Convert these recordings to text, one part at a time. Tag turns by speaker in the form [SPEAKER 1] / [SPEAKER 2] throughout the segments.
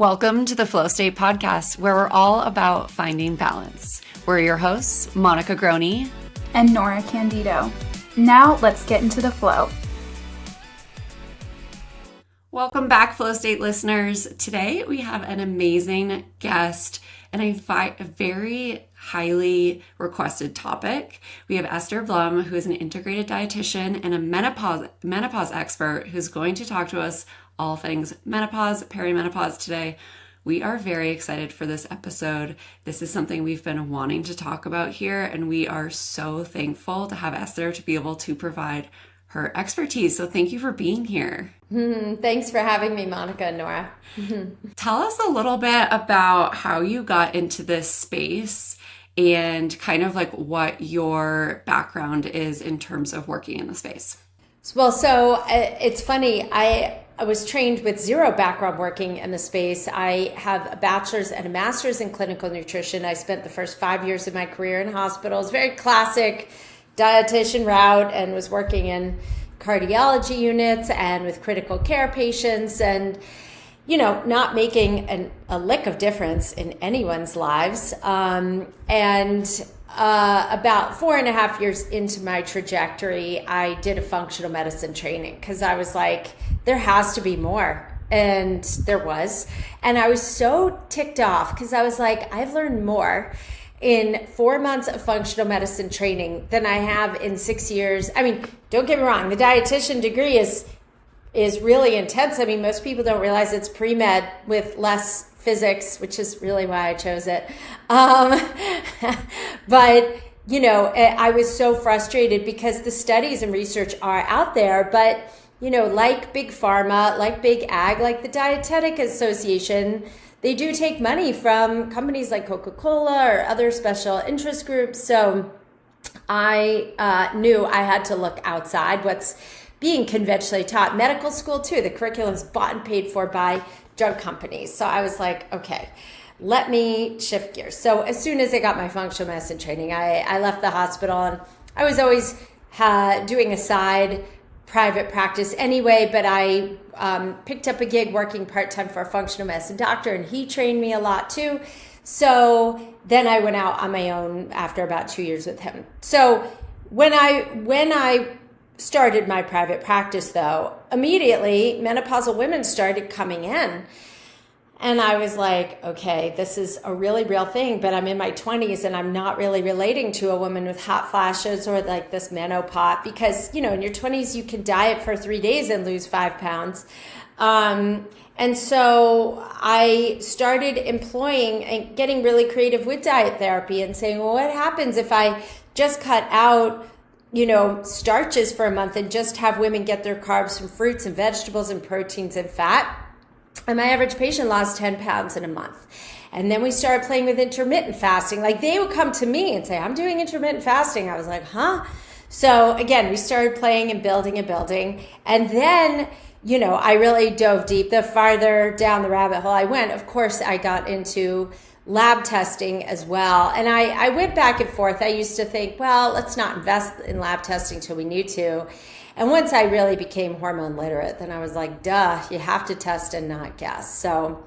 [SPEAKER 1] Welcome to the Flow State Podcast, where we're all about finding balance. We're your hosts, Monica Groney
[SPEAKER 2] and Nora Candido. Now let's get into the flow.
[SPEAKER 1] Welcome back, Flow State listeners. Today we have an amazing guest and a very highly requested topic. We have Esther Blum, who is an integrated dietitian and a menopause expert who's going to talk to us all things menopause, perimenopause today. We are very excited for this episode. This is something we've been wanting to talk about here, and we are so thankful to have Esther to be able to provide her expertise. So thank you for being here.
[SPEAKER 3] Thanks for having me, Monica and Nora.
[SPEAKER 1] Tell us a little bit about how you got into this space and kind of like what your background is in terms of working in the space.
[SPEAKER 3] Well, so it's funny. I was trained with zero background working in the space. I have a bachelor's and a master's in clinical nutrition. I spent the first 5 years of my career in hospitals, very classic dietitian route, and was working in cardiology units and with critical care patients and, you know, not making a lick of difference in anyone's lives. About 4.5 years into my trajectory, I did a functional medicine training because I was like, there has to be more. And there was. And I was so ticked off because I was like, I've learned more in 4 months of functional medicine training than I have in 6 years. I mean, don't get me wrong, the dietitian degree is really intense. I mean, most people don't realize it's pre-med with less physics, which is really why I chose it. But, you know, I was so frustrated because the studies and research are out there, but, you know, like big pharma, like big ag, like the Dietetic Association, they do take money from companies like Coca-Cola or other special interest groups. So I knew I had to look outside what's being conventionally taught. Medical school too, the curriculum's bought and paid for by drug companies. So I was like, okay, let me shift gears. So as soon as I got my functional medicine training, I left the hospital, and I was always doing a side private practice anyway, but I picked up a gig working part-time for a functional medicine doctor, and he trained me a lot too. So then I went out on my own after about 2 years with him. So when I started my private practice, though, immediately menopausal women started coming in. And I was like, okay, this is a really real thing, but I'm in my 20s and I'm not really relating to a woman with hot flashes or like this menopause, because, you know, in your 20s, you can diet for 3 days and lose 5 pounds. And so I started employing and getting really creative with diet therapy and saying, well, what happens if I just cut out, you know, starches for a month and just have women get their carbs from fruits and vegetables and proteins and fat? And my average patient lost 10 pounds in a month. And then we started playing with intermittent fasting. Like, they would come to me and say, I'm doing intermittent fasting. I was like, huh? So again, we started playing and building and building. And then, you know, I really dove deep. The farther down the rabbit hole I went, of course, I got into lab testing as well. And I went back and forth. I used to think, well, let's not invest in lab testing till we need to. And once I really became hormone literate, then I was like, duh, you have to test and not guess. So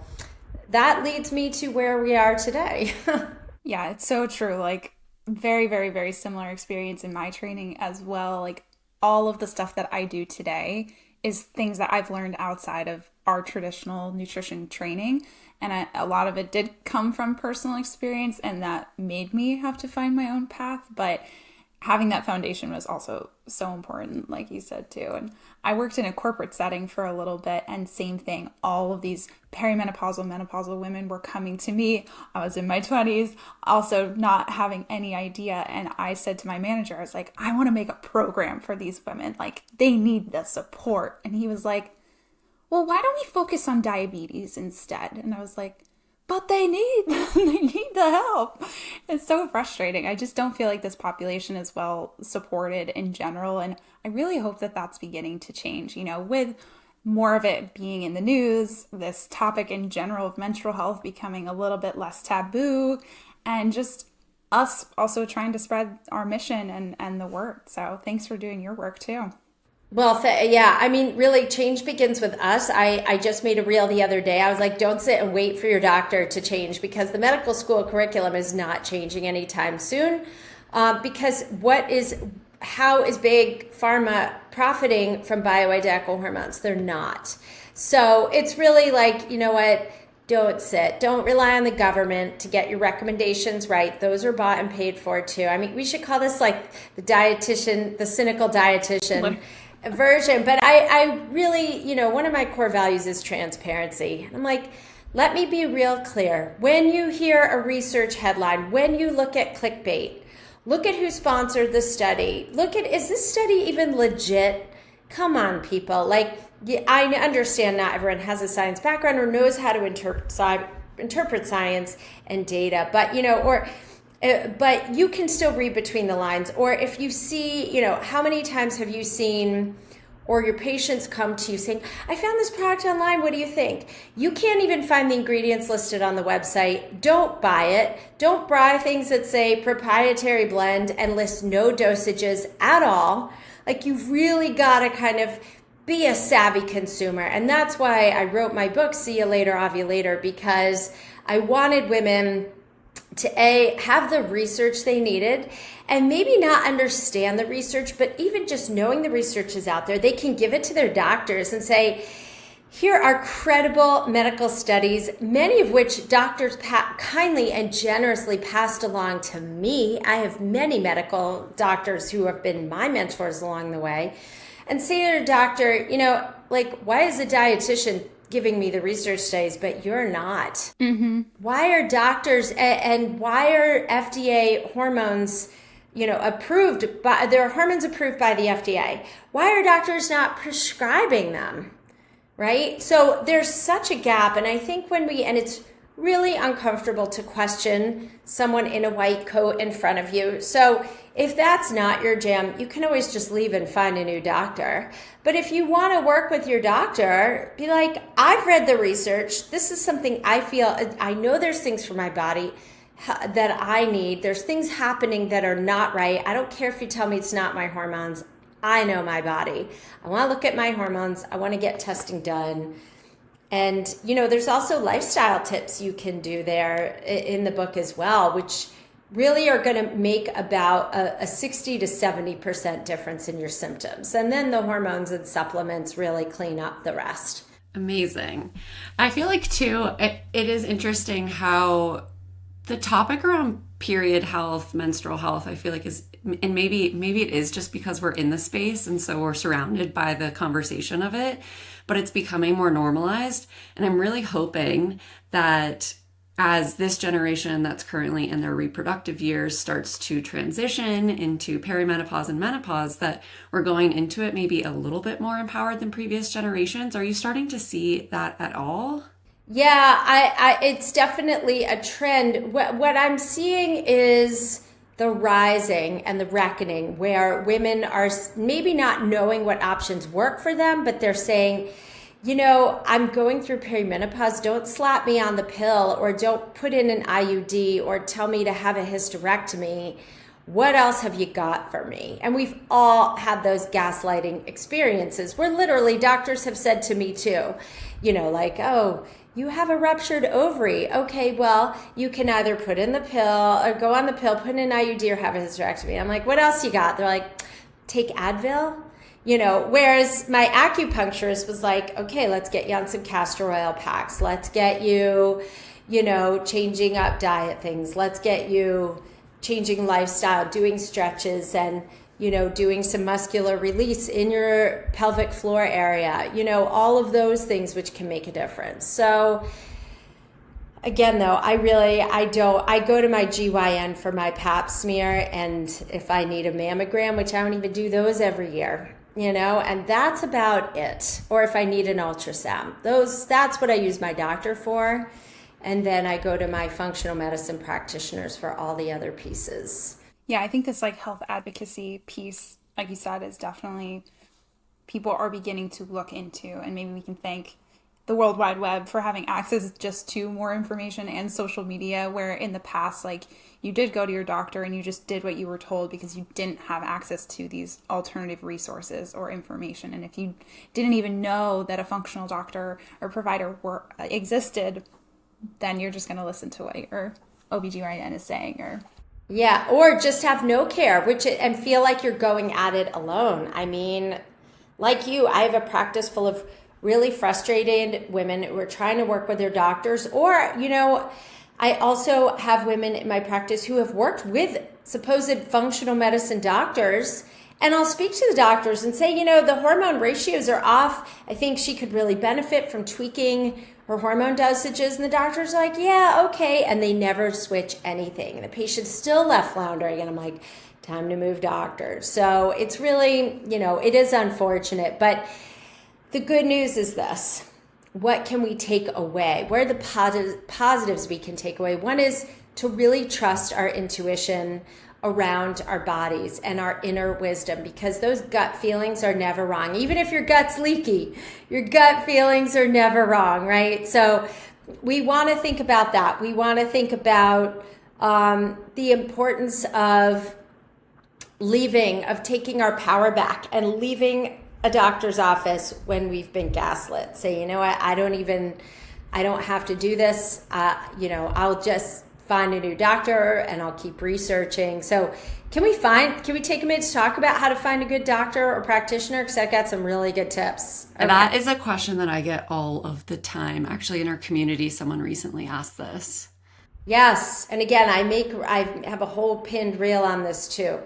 [SPEAKER 3] that leads me to where we are today.
[SPEAKER 2] Yeah, it's so true. Like, very, very, very similar experience in my training as well. Like, all of the stuff that I do today is things that I've learned outside of our traditional nutrition training. And a lot of it did come from personal experience, and that made me have to find my own path. But having that foundation was also so important, like you said too. And I worked in a corporate setting for a little bit, and same thing. All of these perimenopausal, menopausal women were coming to me. I was in my 20s, also not having any idea. And I said to my manager, I was like, I want to make a program for these women. Like, they need the support. And he was like, well, why don't we focus on diabetes instead? And I was like, but they need the help. It's so frustrating. I just don't feel like this population is well supported in general. And I really hope that that's beginning to change, you know, with more of it being in the news, this topic in general of menstrual health becoming a little bit less taboo, and just us also trying to spread our mission and the word. So thanks for doing your work too.
[SPEAKER 3] Well, yeah, I mean, really, change begins with us. I just made a reel the other day. I was like, don't sit and wait for your doctor to change, because the medical school curriculum is not changing anytime soon. Because how is big pharma profiting from bioidentical hormones? They're not. So it's really like, you know what? Don't rely on the government to get your recommendations right. Those are bought and paid for too. I mean, we should call this like the dietitian, the cynical dietitian version. But I really, one of my core values is transparency. I'm like, let me be real clear. When you hear a research headline, when you look at clickbait, look at who sponsored the study. Is this study even legit? Come on, people. Like, I understand not everyone has a science background or knows how to interpret science and data, but you can still read between the lines. Or if you see, how many times have you seen, or your patients come to you saying, I found this product online, what do you think? You can't even find the ingredients listed on the website. Don't buy it. Don't buy things that say proprietary blend and list no dosages at all. Like, you've really got to kind of be a savvy consumer. And that's why I wrote my book, See You Later, Ovulator, because I wanted women to have the research they needed, and maybe not understand the research, but even just knowing the research is out there, they can give it to their doctors and say, here are credible medical studies, many of which doctors kindly and generously passed along to me. I have many medical doctors who have been my mentors along the way. And say to a doctor, why is a dietitian giving me the research studies, but you're not? Mm-hmm. Why are doctors and why are FDA hormones, approved by, there are hormones approved by the FDA? Why are doctors not prescribing them? Right? So there's such a gap. And I think and it's really uncomfortable to question someone in a white coat in front of you. So if that's not your jam, you can always just leave and find a new doctor. But if you want to work with your doctor, be like, I've read the research. This is something I feel, I know there's things for my body that I need. There's things happening that are not right. I don't care if you tell me it's not my hormones. I know my body. I want to look at my hormones. I want to get testing done. And, there's also lifestyle tips you can do there in the book as well, which really are going to make about a 60 to 70% difference in your symptoms. And then the hormones and supplements really clean up the rest.
[SPEAKER 1] Amazing. I feel like, too, it is interesting how the topic around period health, menstrual health, I feel like is, and maybe it is just because we're in the space and so we're surrounded by the conversation of it, but it's becoming more normalized. And I'm really hoping that as this generation that's currently in their reproductive years starts to transition into perimenopause and menopause, that we're going into it maybe a little bit more empowered than previous generations. Are you starting to see that at all?
[SPEAKER 3] Yeah, it's definitely a trend. What I'm seeing is the rising and the reckoning where women are maybe not knowing what options work for them, but they're saying, I'm going through perimenopause. Don't slap me on the pill, or don't put in an IUD, or tell me to have a hysterectomy. What else have you got for me? And we've all had those gaslighting experiences where literally doctors have said to me too, oh, you have a ruptured ovary. Okay, well, you can either put in the pill or go on the pill, put in an IUD, or have a hysterectomy. I'm like, what else you got? They're like, take Advil. Whereas my acupuncturist was like, okay, let's get you on some castor oil packs. Let's get you, changing up diet things. Let's get you changing lifestyle, doing stretches, and, doing some muscular release in your pelvic floor area, all of those things which can make a difference. So again, though, I go to my GYN for my pap smear, and if I need a mammogram, which I don't even do those every year, and that's about it. Or if I need an ultrasound, that's what I use my doctor for. And then I go to my functional medicine practitioners for all the other pieces.
[SPEAKER 2] Yeah, I think this health advocacy piece, like you said, is definitely people are beginning to look into, and maybe we can thank the World Wide Web, for having access just to more information, and social media, where in the past, like, you did go to your doctor and you just did what you were told because you didn't have access to these alternative resources or information. And if you didn't even know that a functional doctor or provider existed, then you're just going to listen to what your OBGYN is saying,
[SPEAKER 3] or just have no care, and feel like you're going at it alone. I mean, like you, I have a practice full of really frustrated women who are trying to work with their doctors, or, I also have women in my practice who have worked with supposed functional medicine doctors, and I'll speak to the doctors and say, the hormone ratios are off. I think she could really benefit from tweaking her hormone dosages. And the doctor's like, yeah, okay. And they never switch anything. And the patient's still left floundering. And I'm like, time to move doctors. So it's really, it is unfortunate. But the good news is this. What can we take away? What are the positives we can take away? One is to really trust our intuition around our bodies and our inner wisdom, because those gut feelings are never wrong. Even if your gut's leaky, your gut feelings are never wrong, right? So we want to think about that. We want to think about the importance of taking our power back and leaving a doctor's office when we've been gaslit. Say, I don't have to do this. I'll just find a new doctor and I'll keep researching. So can we take a minute to talk about how to find a good doctor or practitioner? Because I've got some really good tips.
[SPEAKER 1] Okay. That is a question that I get all of the time. Actually, in our community, someone recently asked this.
[SPEAKER 3] Yes. And again, I have a whole pinned reel on this too,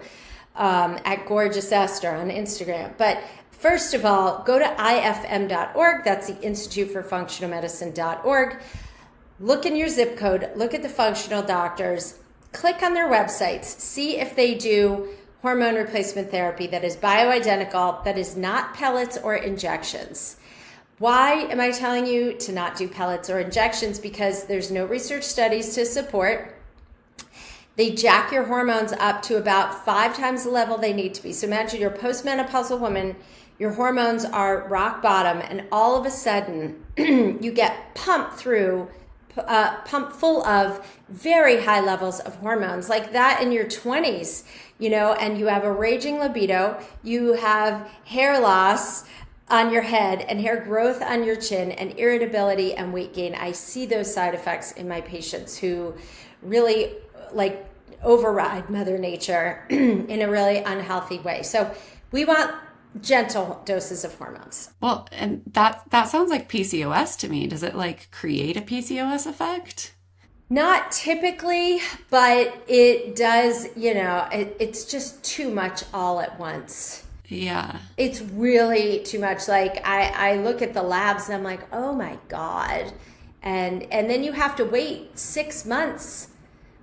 [SPEAKER 3] at Gorgeous Esther on Instagram. But first of all, go to ifm.org. That's the Institute for Functional Medicine.org. Look in your zip code, look at the functional doctors, click on their websites, see if they do hormone replacement therapy that is bioidentical, that is not pellets or injections. Why am I telling you to not do pellets or injections? Because there's no research studies to support. They jack your hormones up to about 5 times the level they need to be. So imagine you're a postmenopausal woman, your hormones are rock bottom, and all of a sudden you get pumped full of very high levels of hormones like that in your 20s, and you have a raging libido, you have hair loss on your head and hair growth on your chin and irritability and weight gain. I see those side effects in my patients who really override Mother Nature in a really unhealthy way. So we want gentle doses of hormones.
[SPEAKER 1] Well, and that sounds like PCOS to me. Does it create a PCOS effect?
[SPEAKER 3] Not typically, but it does, it's just too much all at once.
[SPEAKER 1] Yeah.
[SPEAKER 3] It's really too much. I look at the labs and I'm like, oh my God. And then you have to wait 6 months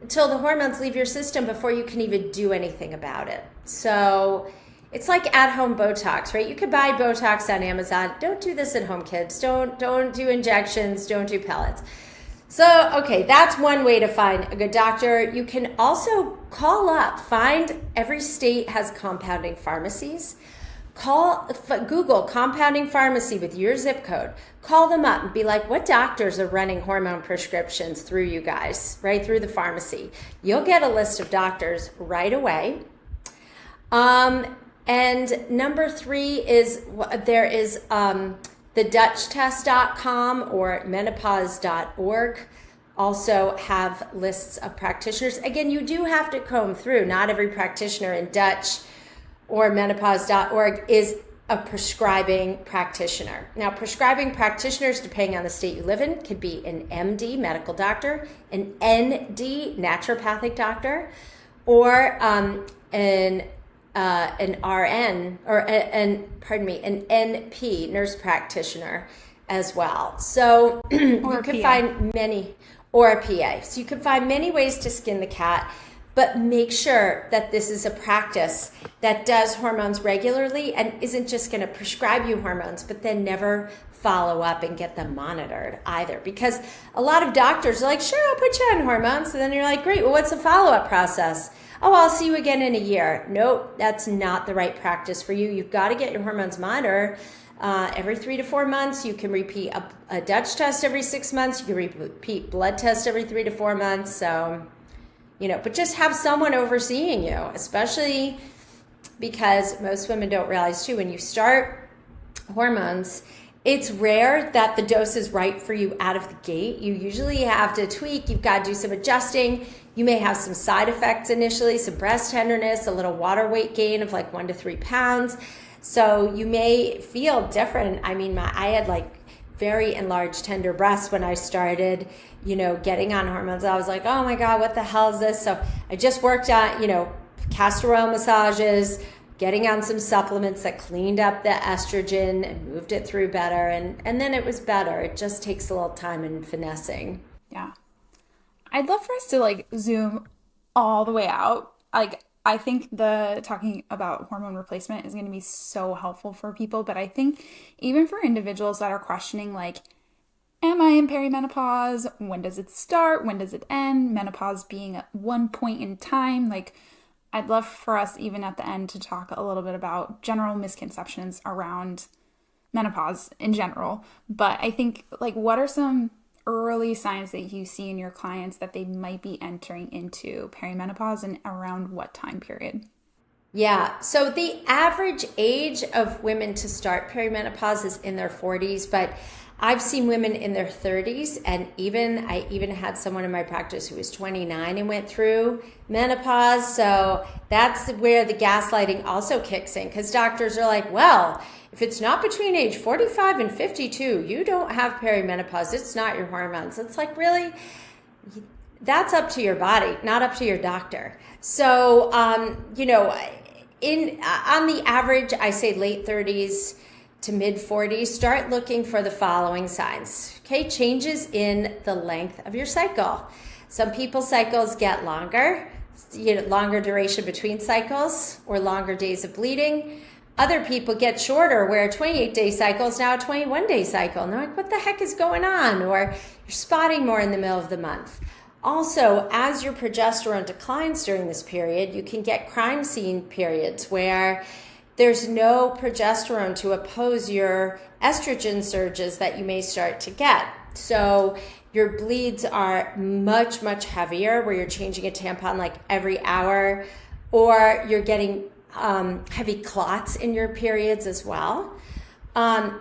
[SPEAKER 3] until the hormones leave your system before you can even do anything about it. So it's like at-home Botox, right? You could buy Botox on Amazon. Don't do this at home, kids. Don't do injections. Don't do pellets. So, okay, that's one way to find a good doctor. You can also call up. Every state has compounding pharmacies. Google compounding pharmacy with your zip code. Call them up and be like, what doctors are running hormone prescriptions through you guys, right? Through the pharmacy. You'll get a list of doctors right away. And number 3 is there is the DutchTest.com or menopause.org also have lists of practitioners. Again, you do have to comb through. Not every practitioner in Dutch or menopause.org is a prescribing practitioner. Now, prescribing practitioners, depending on the state you live in, could be an MD, medical doctor, an ND, naturopathic doctor, or an RN, or an NP, nurse practitioner as well. So you can find many, or a PA. So you can find many ways to skin the cat, but make sure that this is a practice that does hormones regularly and isn't just going to prescribe you hormones, but then never follow up and get them monitored either. Because a lot of doctors are like, sure, I'll put you on hormones. And then you're like, great, well, what's the follow-up process? Oh, I'll see you again in a year. Nope, that's not the right practice for you. You've got to get your hormones monitored every 3 to 4 months. You can repeat a Dutch test every 6 months. You can repeat blood test every 3 to 4 months. So, but just have someone overseeing you, especially because most women don't realize too, when you start hormones, it's rare that the dose is right for you out of the gate. You usually have to tweak. You've got to do some adjusting. You may have some side effects initially, some breast tenderness, a little water weight gain of like 1 to 3 pounds. So you may feel different. I mean, I had like very enlarged, tender breasts when I started, getting on hormones. I was like, oh my God, what the hell is this? So I just worked on, castor oil massages, getting on some supplements that cleaned up the estrogen and moved it through better. And then it was better. It just takes a little time and finessing.
[SPEAKER 2] Yeah. I'd love for us to like zoom all the way out. Like, I think talking about hormone replacement is going to be so helpful for people. But I think even for individuals that are questioning, like, am I in perimenopause? When does it start? When does it end? Menopause being at one point in time, like, I'd love for us even at the end to talk a little bit about general misconceptions around menopause in general. But I think, like, what are some early signs that you see in your clients that they might be entering into perimenopause, and around what time period?
[SPEAKER 3] Yeah, so the average age of women to start perimenopause is in their 40s, but I've seen women in their 30s, and I even had someone in my practice who was 29 and went through menopause. So that's where the gaslighting also kicks in, because doctors are like, well, if it's not between age 45 and 52, you don't have perimenopause. It's not your hormones. It's like, really? That's up to your body, not up to your doctor. So, on the average, I say late 30s to mid 40s, start looking for the following signs. Okay, changes in the length of your cycle. Some people's cycles get longer, longer duration between cycles, or longer days of bleeding. Other people get shorter, where a 28-day cycle is now a 21-day cycle. And they're like, what the heck is going on? Or you're spotting more in the middle of the month. Also, as your progesterone declines during this period, you can get crime scene periods where there's no progesterone to oppose your estrogen surges that you may start to get. So your bleeds are much, much heavier, where you're changing a tampon like every hour, or you're getting heavy clots in your periods as well.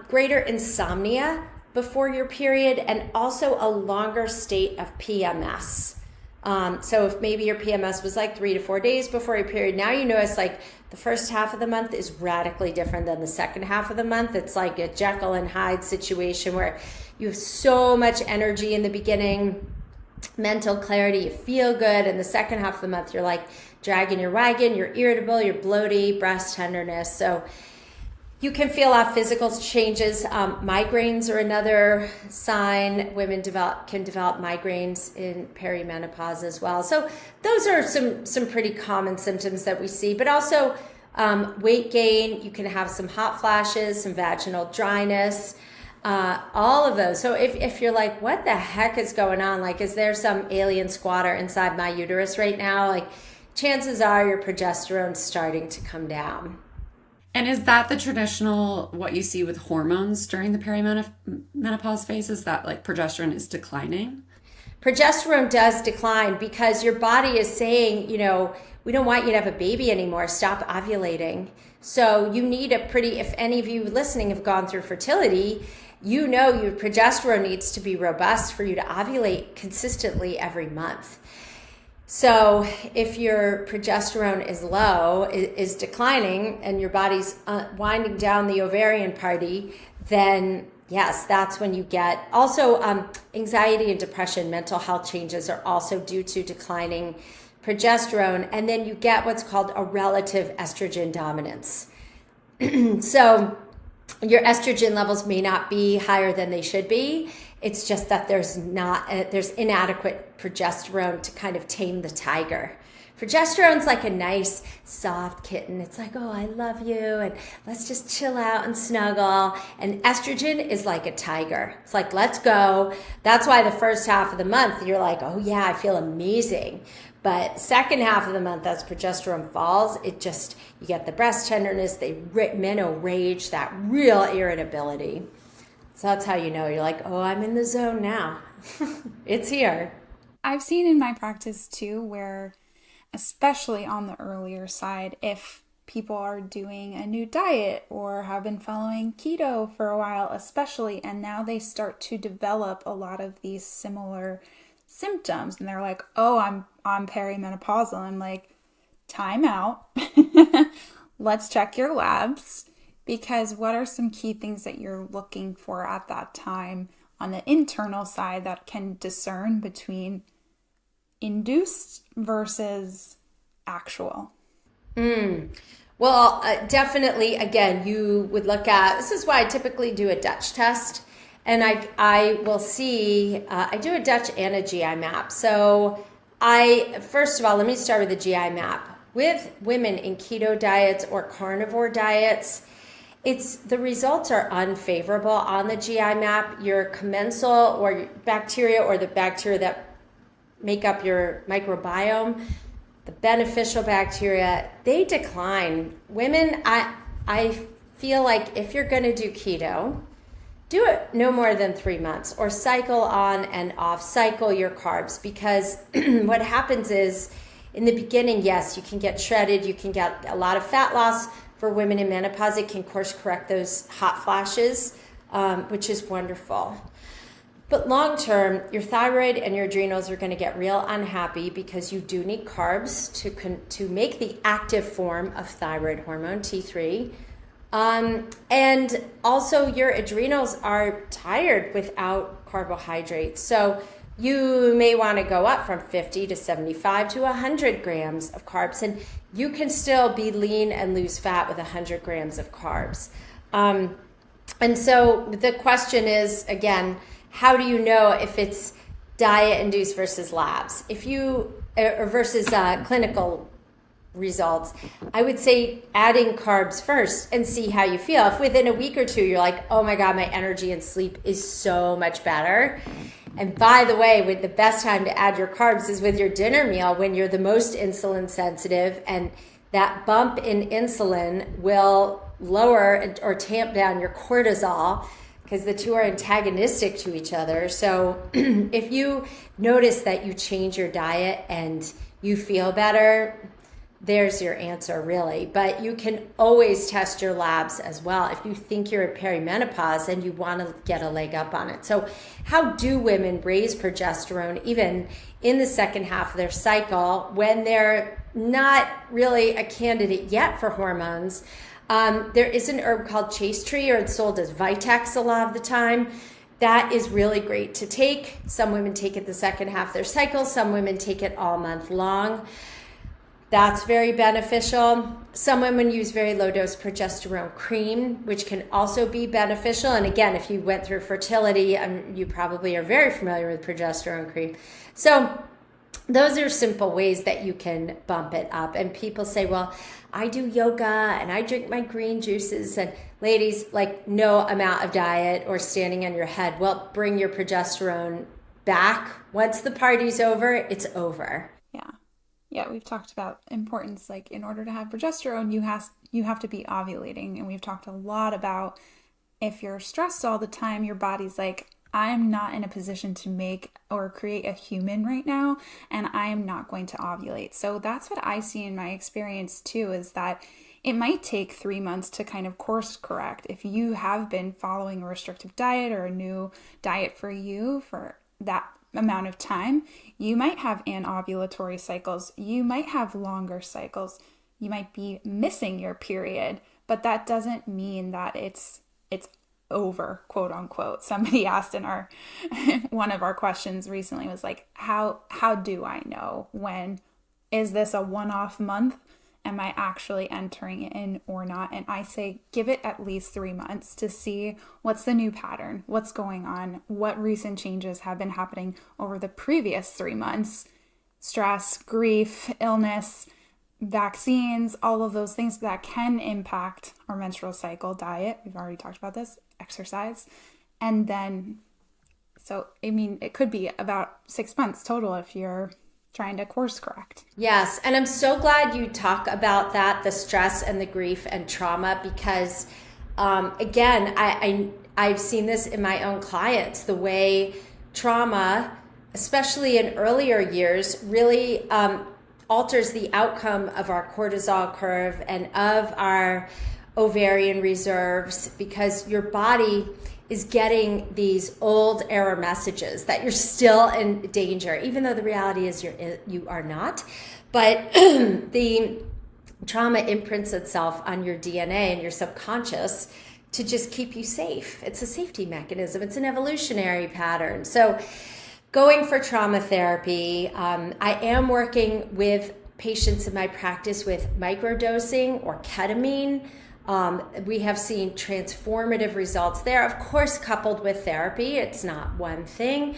[SPEAKER 3] Greater insomnia before your period, and also a longer state of PMS. So if maybe your PMS was like 3 to 4 days before your period, now you notice like the first half of the month is radically different than the second half of the month. It's like a Jekyll and Hyde situation where you have so much energy in the beginning, mental clarity, you feel good, and the second half of the month you're like dragging your wagon, you're irritable, you're bloaty, breast tenderness. So you can feel off physical changes. Migraines are another sign. Women can develop migraines in perimenopause as well. So those are some pretty common symptoms that we see. But also weight gain. You can have some hot flashes, some vaginal dryness, all of those. So if you're like, what the heck is going on? Like, is there some alien squatter inside my uterus right now? Like, chances are your progesterone's starting to come down.
[SPEAKER 1] And is that the traditional, what you see with hormones during the perimenopause phase, is that like progesterone is declining?
[SPEAKER 3] Progesterone does decline because your body is saying, we don't want you to have a baby anymore. Stop ovulating. So you need if any of you listening have gone through fertility, your progesterone needs to be robust for you to ovulate consistently every month. So if your progesterone is low, is declining, and your body's winding down the ovarian party, then yes, that's when you get also anxiety and depression, mental health changes are also due to declining progesterone. And then you get what's called a relative estrogen dominance. So your estrogen levels may not be higher than they should be. It's just that there's inadequate progesterone to kind of tame the tiger. Progesterone's like a nice, soft kitten. It's like, oh, I love you, and let's just chill out and snuggle. And estrogen is like a tiger. It's like, let's go. That's why the first half of the month, you're like, oh yeah, I feel amazing. But second half of the month, as progesterone falls, you get the breast tenderness, meno rage, that real irritability. So that's how you know. You're like, oh, I'm in the zone now. It's here.
[SPEAKER 2] I've seen in my practice too, where especially on the earlier side, if people are doing a new diet or have been following keto for a while, especially, and now they start to develop a lot of these similar symptoms, and they're like, oh, I'm perimenopausal. I'm like, time out. Let's check your labs, because what are some key things that you're looking for at that time on the internal side that can discern between induced versus actual?
[SPEAKER 3] Well, definitely, again, you would look at, this is why I typically do a Dutch test. And I will see, I do a Dutch and a GI map. So first of all, let me start with the GI map. With women in keto diets or carnivore diets, the results are unfavorable on the GI map. Your commensal or bacteria, or the bacteria that make up your microbiome, the beneficial bacteria, they decline. Women, I feel like if you're going to do keto, do it no more than 3 months, or cycle on and off, cycle your carbs, because what happens is in the beginning, yes, you can get shredded, you can get a lot of fat loss. For women in menopause, it can course correct those hot flashes, which is wonderful. But long term, your thyroid and your adrenals are going to get real unhappy, because you do need carbs to make the active form of thyroid hormone, T3. And also your adrenals are tired without carbohydrates. So you may want to go up from 50 to 75 to 100 grams of carbs. And you can still be lean and lose fat with 100 grams of carbs. And so the question is, again, how do you know if it's diet-induced versus labs? Versus clinical results, I would say adding carbs first and see how you feel. If within a week or two you're like, oh my God, my energy and sleep is so much better. And by the way, the best time to add your carbs is with your dinner meal, when you're the most insulin sensitive, and that bump in insulin will lower or tamp down your cortisol, because the two are antagonistic to each other. So if you notice that you change your diet and you feel better, there's your answer, really. But you can always test your labs as well if you think you're at perimenopause and you want to get a leg up on it. So how do women raise progesterone even in the second half of their cycle when they're not really a candidate yet for hormones? There is an herb called chase tree, or it's sold as Vitex a lot of the time. That is really great to take. Some women take it the second half of their cycle. Some women take it all month long. That's very beneficial. Some women use very low dose progesterone cream, which can also be beneficial. And again, if you went through fertility, you probably are very familiar with progesterone cream. So those are simple ways that you can bump it up. And people say, well, I do yoga and I drink my green juices. And ladies, like, no amount of diet or standing on your head will bring your progesterone back. Once the party's over, it's over.
[SPEAKER 2] Yeah, we've talked about importance, like in order to have progesterone, you have to be ovulating. And we've talked a lot about if you're stressed all the time, your body's like, I'm not in a position to make or create a human right now, and I am not going to ovulate. So that's what I see in my experience too, is that it might take 3 months to kind of course correct. If you have been following a restrictive diet or a new diet for you for that amount of time, you might have anovulatory cycles, you might have longer cycles, you might be missing your period, but that doesn't mean that it's over, quote unquote. Somebody asked in our one of our questions recently was like, how do I know when? Is this a one-off month? Am I actually entering it in or not? And I say, give it at least 3 months to see what's the new pattern, what's going on, what recent changes have been happening over the previous 3 months. Stress, grief, illness, vaccines, all of those things that can impact our menstrual cycle, diet. We've already talked about this, exercise. And then, so, I mean, it could be about 6 months total if you're trying to course correct.
[SPEAKER 3] Yes. And I'm so glad you talk about that, the stress and the grief and trauma, because again, I've seen this in my own clients, the way trauma, especially in earlier years, really alters the outcome of our cortisol curve and of our ovarian reserves, because your body is getting these old error messages that you're still in danger, even though the reality is you are not. But the trauma imprints itself on your DNA and your subconscious to just keep you safe. It's a safety mechanism. It's an evolutionary pattern. So going for trauma therapy, I am working with patients in my practice with microdosing or ketamine. We have seen transformative results there, of course, coupled with therapy. It's not one thing,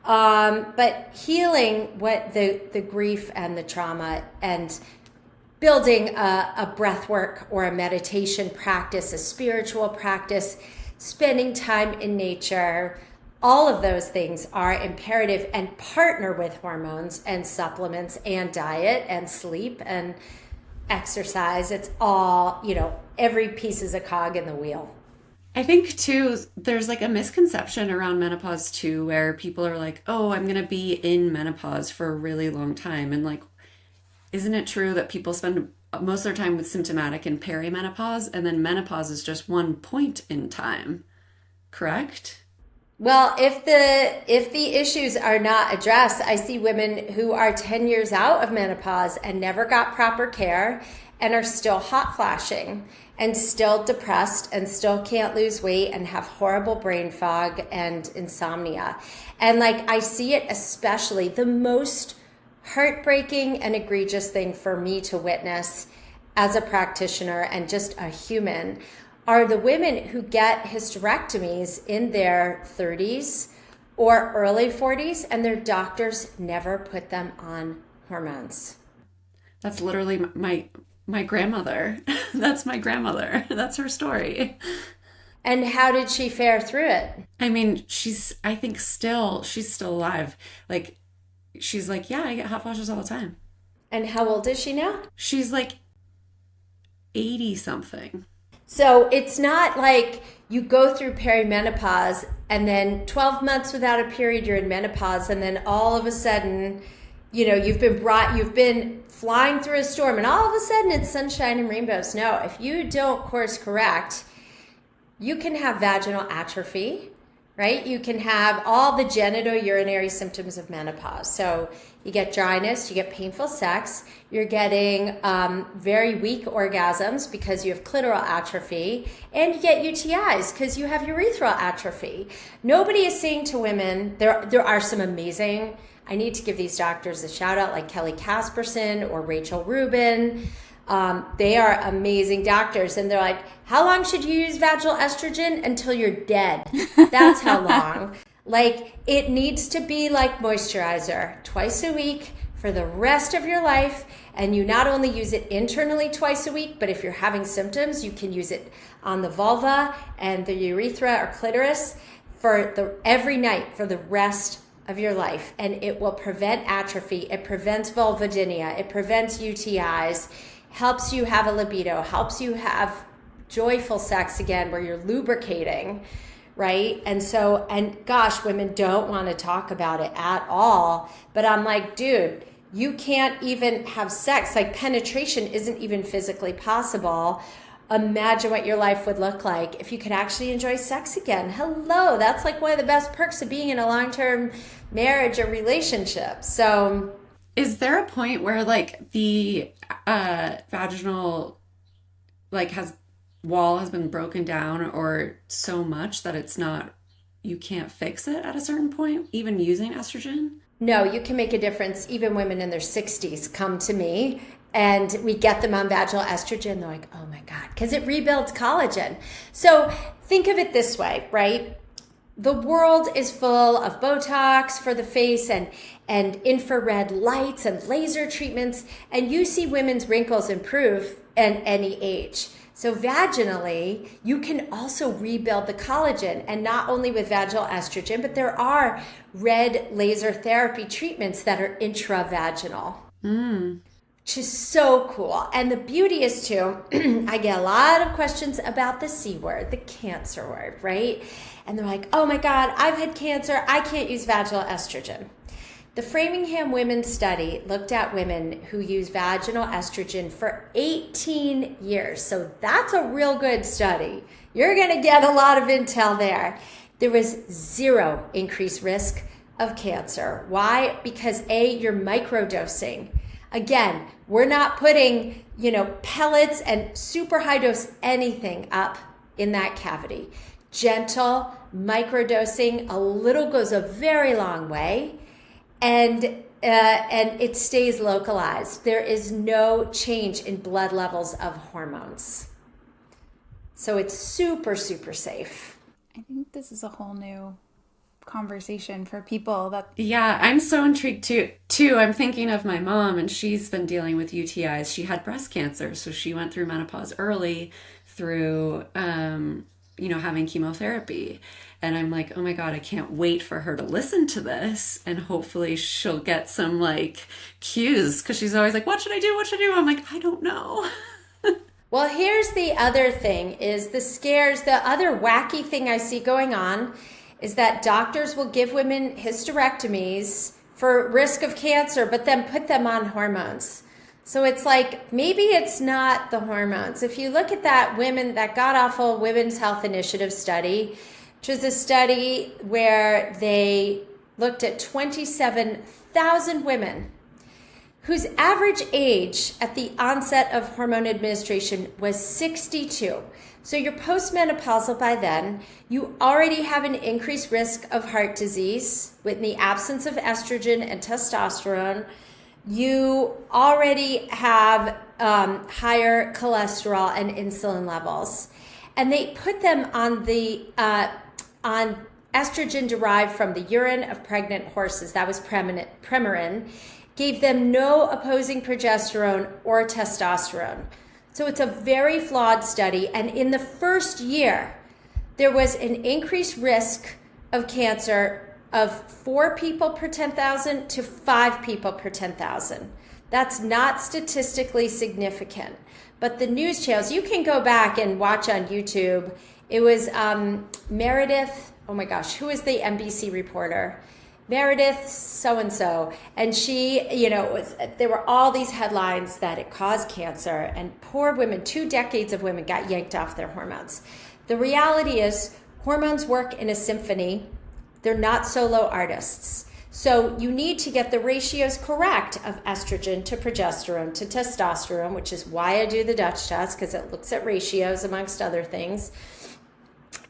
[SPEAKER 3] but healing what the grief and the trauma, and building a breath work or a meditation practice, a spiritual practice, spending time in nature, all of those things are imperative, and partner with hormones and supplements and diet and sleep and exercise. It's all, every piece is a cog in the wheel.
[SPEAKER 1] I think too, there's like a misconception around menopause too, where people are like, oh, I'm going to be in menopause for a really long time. And like, isn't it true that people spend most of their time with symptomatic and perimenopause, and then menopause is just one point in time, correct?
[SPEAKER 3] Well, if the issues are not addressed, I see women who are 10 years out of menopause and never got proper care and are still hot flashing and still depressed and still can't lose weight and have horrible brain fog and insomnia. And like, I see it, especially the most heartbreaking and egregious thing for me to witness as a practitioner and just a human are the women who get hysterectomies in their 30s or early 40s, and their doctors never put them on hormones.
[SPEAKER 1] That's literally my grandmother. That's my grandmother. That's her story.
[SPEAKER 3] And how did she fare through it?
[SPEAKER 1] I mean, she's still alive. Like, she's like, yeah, I get hot flashes all the time.
[SPEAKER 3] And how old is she now?
[SPEAKER 1] She's like 80 something.
[SPEAKER 3] So it's not like you go through perimenopause and then 12 months without a period, you're in menopause, and then all of a sudden, you've been flying through a storm and all of a sudden it's sunshine and rainbows. No, if you don't course correct, you can have vaginal atrophy, right? You can have all the genitourinary symptoms of menopause. So you get dryness, you get painful sex, you're getting very weak orgasms because you have clitoral atrophy, and you get UTIs because you have urethral atrophy. Nobody is saying to women, there are some amazing, I need to give these doctors a shout out, like Kelly Casperson or Rachel Rubin. They are amazing doctors, and they're like, how long should you use vaginal estrogen? Until you're dead. That's how long. Like, it needs to be like moisturizer, twice a week for the rest of your life. And you not only use it internally twice a week, but if you're having symptoms, you can use it on the vulva and the urethra or clitoris every night for the rest of your life. And it will prevent atrophy. It prevents vulvodynia. It prevents UTIs, helps you have a libido, helps you have joyful sex again where you're lubricating, right? And gosh, women don't want to talk about it at all. But I'm like, dude, you can't even have sex. Like, penetration isn't even physically possible. Imagine what your life would look like if you could actually enjoy sex again. Hello, that's like one of the best perks of being in a long-term marriage or relationship. So
[SPEAKER 1] is there a point where like the vaginal wall has been broken down or so much that you can't fix it at a certain point, even using estrogen?
[SPEAKER 3] No, you can make a difference. Even women in their 60s come to me and we get them on vaginal estrogen. They're like, oh my God, because it rebuilds collagen. So think of it this way, right? The world is full of Botox for the face and infrared lights and laser treatments, and you see women's wrinkles improve at any age. So vaginally, you can also rebuild the collagen, and not only with vaginal estrogen, but there are red laser therapy treatments that are intravaginal, which is so cool. And the beauty is too, I get a lot of questions about the C word, the cancer word, right? And they're like, oh my God, I've had cancer. I can't use vaginal estrogen. The Framingham Women's Study looked at women who use vaginal estrogen for 18 years. So that's a real good study. You're going to get a lot of intel there. There was zero increased risk of cancer. Why? Because A, you're microdosing. Again, we're not putting, pellets and super high dose anything up in that cavity. Gentle microdosing, a little goes a very long way. And it stays localized. There is no change in blood levels of hormones. So it's super, super safe.
[SPEAKER 2] I think this is a whole new conversation for people that...
[SPEAKER 1] Yeah, I'm so intrigued too. I'm thinking of my mom, and she's been dealing with UTIs. She had breast cancer, so she went through menopause early through, having chemotherapy. And I'm like, oh my God, I can't wait for her to listen to this. And hopefully she'll get some cues, because she's always like, what should I do? What should I do? I'm like, I don't know.
[SPEAKER 3] Well, here's the other thing is the other wacky thing I see going on is that doctors will give women hysterectomies for risk of cancer, but then put them on hormones. So it's like, maybe it's not the hormones. If you look at that god-awful Women's Health Initiative study, which was a study where they looked at 27,000 women whose average age at the onset of hormone administration was 62. So you're postmenopausal by then. You already have an increased risk of heart disease with the absence of estrogen and testosterone. You already have higher cholesterol and insulin levels. And they put them on on estrogen derived from the urine of pregnant horses. That was Premarin. Gave them no opposing progesterone or testosterone. So it's a very flawed study. And in the first year, there was an increased risk of cancer of 4 people per 10,000 to 5 people per 10,000. That's not statistically significant. But the news channels, you can go back and watch on YouTube. It was Meredith, oh my gosh, who is the NBC reporter? Meredith so-and-so. And she, there were all these headlines that it caused cancer, and poor women, 2 decades of women got yanked off their hormones. The reality is hormones work in a symphony. They're not solo artists. So you need to get the ratios correct of estrogen to progesterone to testosterone, which is why I do the Dutch test, because it looks at ratios amongst other things.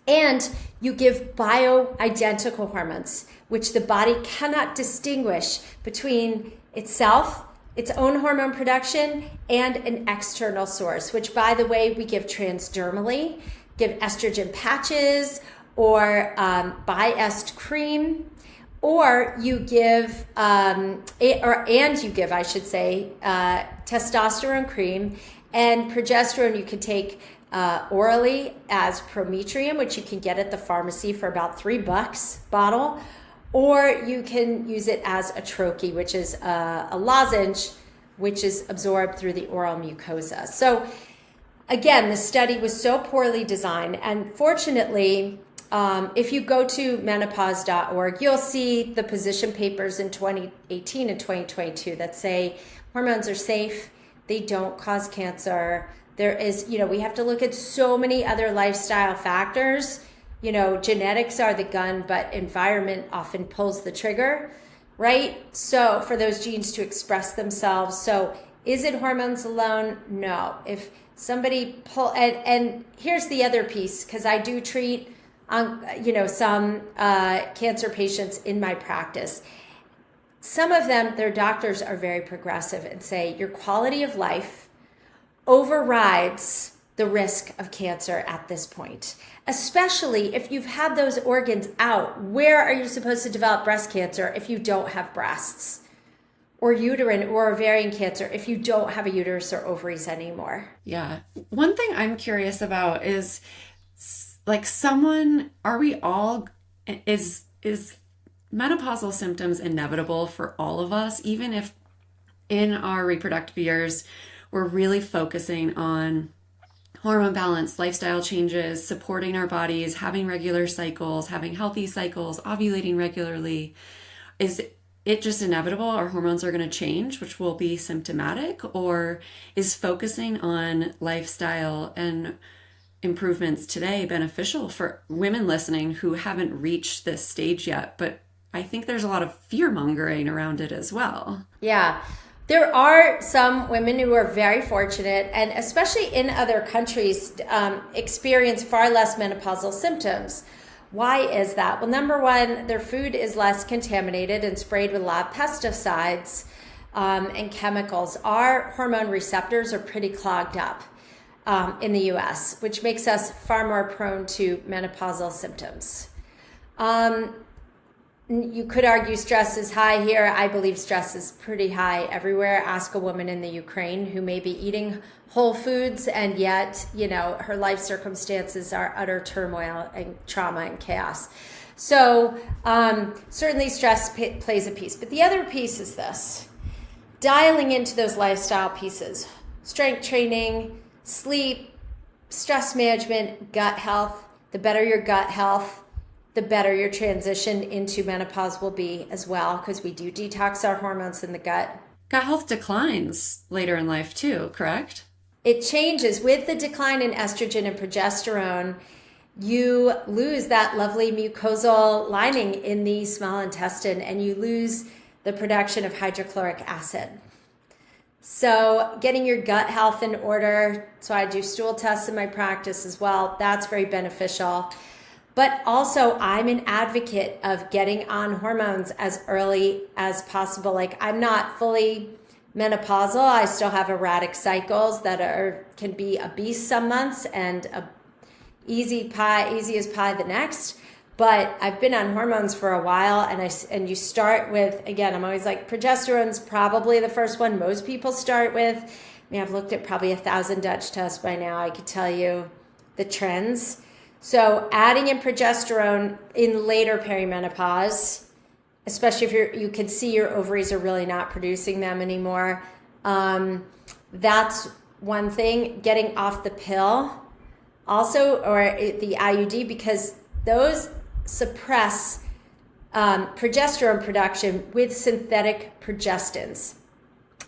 [SPEAKER 3] And you give bioidentical hormones, which the body cannot distinguish between itself, its own hormone production, and an external source, which, by the way, we give transdermally, give estrogen patches or Bi-Est cream, or you give, testosterone cream, and progesterone you can take orally as Prometrium, which you can get at the pharmacy for about $3 bottle, or you can use it as a troche, which is a lozenge, which is absorbed through the oral mucosa. So again, the study was so poorly designed, and fortunately, if you go to menopause.org, you'll see the position papers in 2018 and 2022 that say hormones are safe, they don't cause cancer. There is, we have to look at so many other lifestyle factors. Genetics are the gun, but environment often pulls the trigger, right? So for those genes to express themselves. So is it hormones alone? No. If somebody and here's the other piece, because I do treat some cancer patients in my practice. Some of them, their doctors are very progressive and say your quality of life overrides the risk of cancer at this point, especially if you've had those organs out. Where are you supposed to develop breast cancer if you don't have breasts, or uterine or ovarian cancer if you don't have a uterus or ovaries anymore.
[SPEAKER 1] Yeah. One thing I'm curious about is like is menopausal symptoms inevitable for all of us, even if in our reproductive years we're really focusing on hormone balance, lifestyle changes, supporting our bodies, having regular cycles, having healthy cycles, ovulating regularly? Is it just inevitable our hormones are going to change, which will be symptomatic? Or is focusing on lifestyle and improvements today beneficial for women listening who haven't reached this stage yet? But I think there's a lot of fear mongering around it as well.
[SPEAKER 3] Yeah. There are some women who are very fortunate, and especially in other countries, experience far less menopausal symptoms. Why is that? Well, number one, their food is less contaminated and sprayed with a lot of pesticides and chemicals. Our hormone receptors are pretty clogged up in the US, which makes us far more prone to menopausal symptoms. You could argue stress is high here. I believe stress is pretty high everywhere. Ask a woman in the Ukraine who may be eating whole foods and yet, her life circumstances are utter turmoil and trauma and chaos. So certainly stress plays a piece. But the other piece is this: dialing into those lifestyle pieces, strength training, sleep, stress management, gut health. The better your gut health, the better your transition into menopause will be as well, because we do detox our hormones in the gut.
[SPEAKER 1] Gut health declines later in life too, correct?
[SPEAKER 3] It changes with the decline in estrogen and progesterone. You lose that lovely mucosal lining in the small intestine, and you lose the production of hydrochloric acid. So getting your gut health in order, so I do stool tests in my practice as well, that's very beneficial. But also, I'm an advocate of getting on hormones as early as possible. Like, I'm not fully menopausal. I still have erratic cycles that can be a beast some months and easy as pie the next. But I've been on hormones for a while, and you start with, again, I'm always like, progesterone's probably the first one most people start with. I mean, I've looked at probably 1,000 Dutch tests by now. I could tell you the trends. So adding in progesterone in later perimenopause, especially if you can see your ovaries are really not producing them anymore, that's one thing. Getting off the pill also, or the IUD, because those suppress progesterone production with synthetic progestins.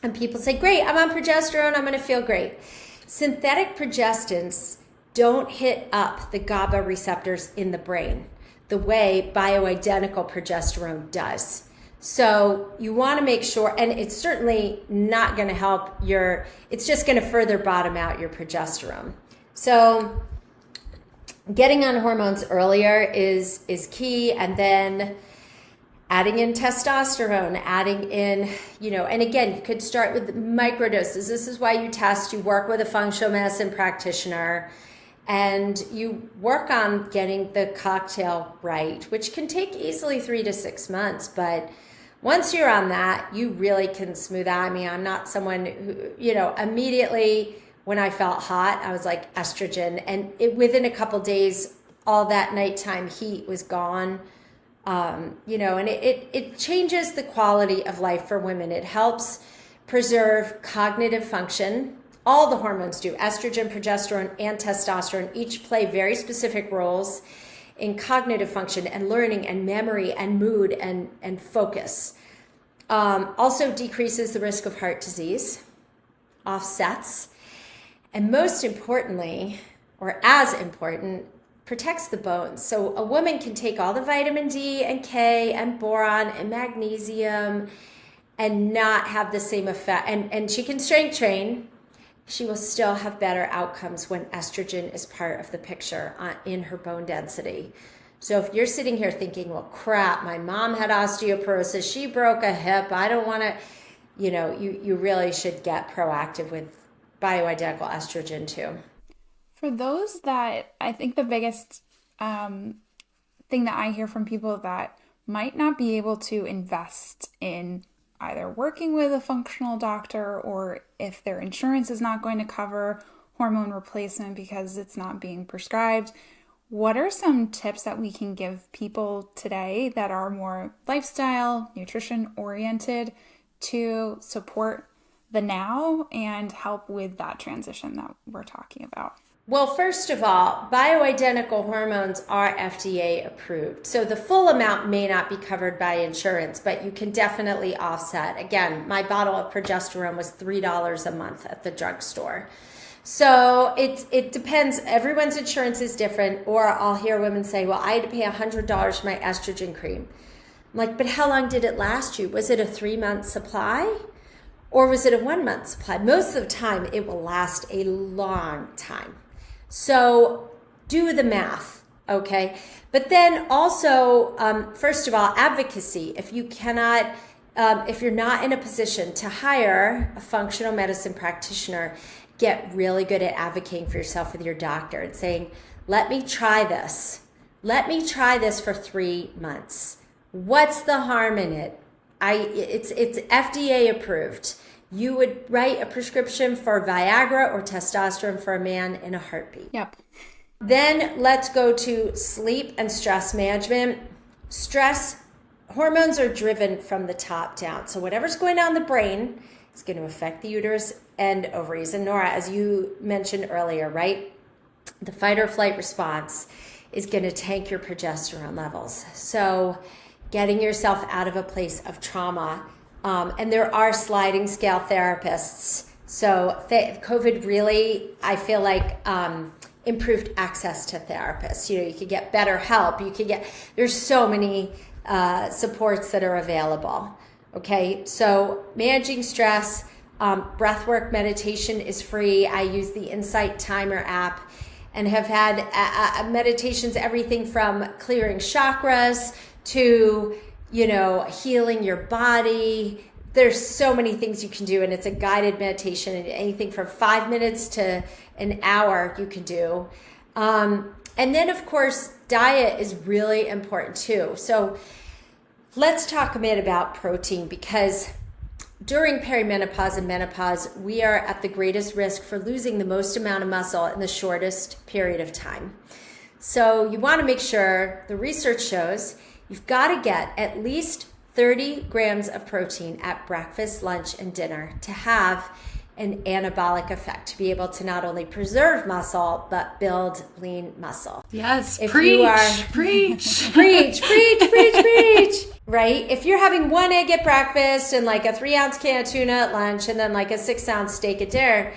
[SPEAKER 3] And people say, great, I'm on progesterone, I'm going to feel great. Synthetic progestins don't hit up the GABA receptors in the brain the way bioidentical progesterone does. So you want to make sure, and it's certainly not going to help it's just going to further bottom out your progesterone. So getting on hormones earlier is key, and then adding in testosterone, adding in, and again, you could start with microdoses. This is why you test, you work with a functional medicine practitioner, and you work on getting the cocktail right, which can take easily 3 to 6 months. But once you're on that, you really can smooth out. I mean, I'm not someone who, immediately when I felt hot, I was like estrogen. And within a couple days, all that nighttime heat was gone. And it changes the quality of life for women. It helps preserve cognitive function. All the hormones do. Estrogen, progesterone, and testosterone each play very specific roles in cognitive function and learning and memory and mood and focus. Also decreases the risk of heart disease, offsets, and most importantly, or as important, protects the bones. So a woman can take all the vitamin D and K and boron and magnesium and not have the same effect. And she can strength train. She will still have better outcomes when estrogen is part of the picture in her bone density. So if you're sitting here thinking, well, crap, my mom had osteoporosis, she broke a hip, I don't want to, you really should get proactive with bioidentical estrogen too.
[SPEAKER 2] For those that, I think the biggest thing that I hear from people that might not be able to invest in either working with a functional doctor or if their insurance is not going to cover hormone replacement because it's not being prescribed. What are some tips that we can give people today that are more lifestyle, nutrition oriented to support the now and help with that transition that we're talking about?
[SPEAKER 3] Well, first of all, bioidentical hormones are FDA approved. So the full amount may not be covered by insurance, but you can definitely offset. Again, my bottle of progesterone was $3 a month at the drugstore. So it depends. Everyone's insurance is different. Or I'll hear women say, well, I had to pay $100 for my estrogen cream. I'm like, but how long did it last you? Was it a 3-month supply? Or was it a 1-month supply? Most of the time, it will last a long time. So do the math, okay? But then also, first of all, advocacy. If you cannot, if you're not in a position to hire a functional medicine practitioner, get really good at advocating for yourself with your doctor and saying, let me try this. Let me try this for 3 months. What's the harm in it? It's FDA approved. You would write a prescription for Viagra or testosterone for a man in a heartbeat.
[SPEAKER 2] Yep.
[SPEAKER 3] Then let's go to sleep and stress management. Stress hormones are driven from the top down. So whatever's going on in the brain is going to affect the uterus and ovaries. And Nora, as you mentioned earlier, right? The fight or flight response is going to tank your progesterone levels. So getting yourself out of a place of trauma. And there are sliding scale therapists. So COVID really, I feel like, improved access to therapists. You could get better help. There's so many supports that are available. Okay, so managing stress, breathwork meditation is free. I use the Insight Timer app and have had meditations, everything from clearing chakras to healing your body. There's so many things you can do, and it's a guided meditation, and anything from 5 minutes to an hour you can do. And then, of course, diet is really important too. So let's talk a minute about protein, because during perimenopause and menopause, we are at the greatest risk for losing the most amount of muscle in the shortest period of time. So you want to make sure, the research shows, you've got to get at least 30 grams of protein at breakfast, lunch, and dinner to have an anabolic effect, to be able to not only preserve muscle, but build lean muscle.
[SPEAKER 1] Yes,
[SPEAKER 3] if
[SPEAKER 1] preach. Right?
[SPEAKER 3] If you're having 1 egg at breakfast and like a 3-ounce can of tuna at lunch and then like a 6-ounce steak at dinner,